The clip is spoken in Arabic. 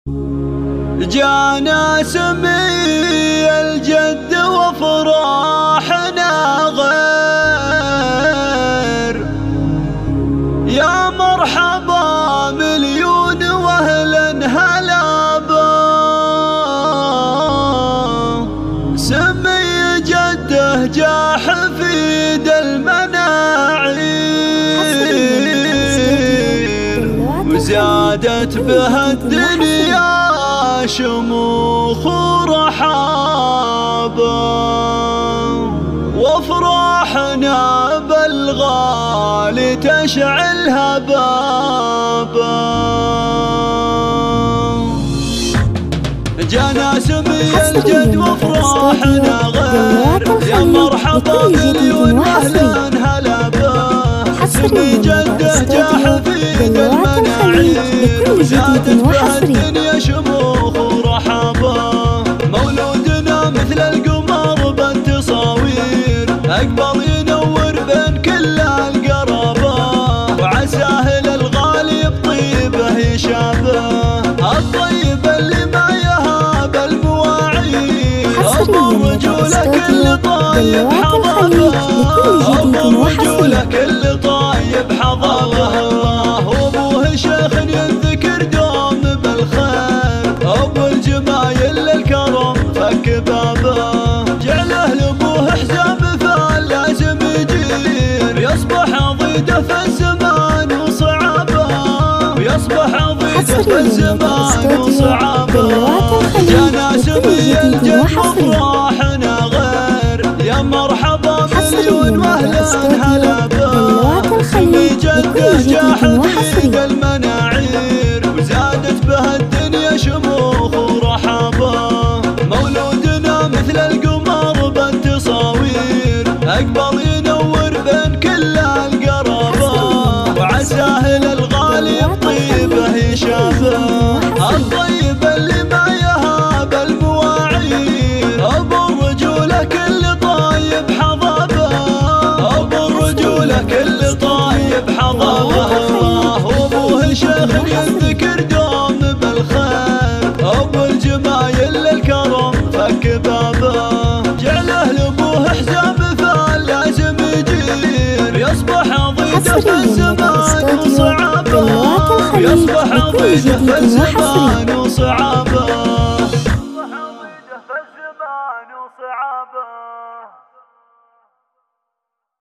جانا سمي الجد وفراحنا غير، يا مرحبا مليون واهلا هلا به. سمي جده جا حفيد المناعير، وزادت به الدنيا شموخ ورحابة، وافراحنا بالغالي تشعل هبابة. جانا سمي الجد وافراحنا غير، يا مرحبا مليون واهلا هلا به. سمي جده جا حفيد المناعير، زادت به الدنيا شموخ ورحابة. مولودنا مثل القمر بالتصاوير، أكبر ينور بين كل القرابة، وعساه للغالي بطيبه يشابه. الطيب اللي ما يهاب المواعيد، أبو الرجولة كل طايب حضابه، أبو الرجولة كل طايب حضابه. وابوه شيخ ينذكر دوم بالخير، ابو الجمايل للكرم فك بابه. جعله لابوه حزام فلازم يجير، يصبح ضيده في الزمان وصعابه، ويصبح ضيده في الزمان وصعابه. جانا سمي الجد وافراحنا غير، يا مرحبا مليون واهلا هلا به. سمي جده جا حفيد المناعير، وزادت به الدنيا شموخ ورحابة. مولودنا مثل القمر بالتصاوير، أكبر ينور بين كل القرابة، وعساه للغالي بطيبه يشابه. الطيب اللي ما يهاب المواعير، أبو الرجولة كل طايب حضابه، أبو الرجولة كل طايب حضابه. وابوه شيخ ينذكر دوم بالخير، أبو الجمايل للكرم فك بابه. جعله لابوه حزام فلازم يجير، يصبح ضيده في الزمان وصعابه، يصبح ضيده في الزمان وصعابه.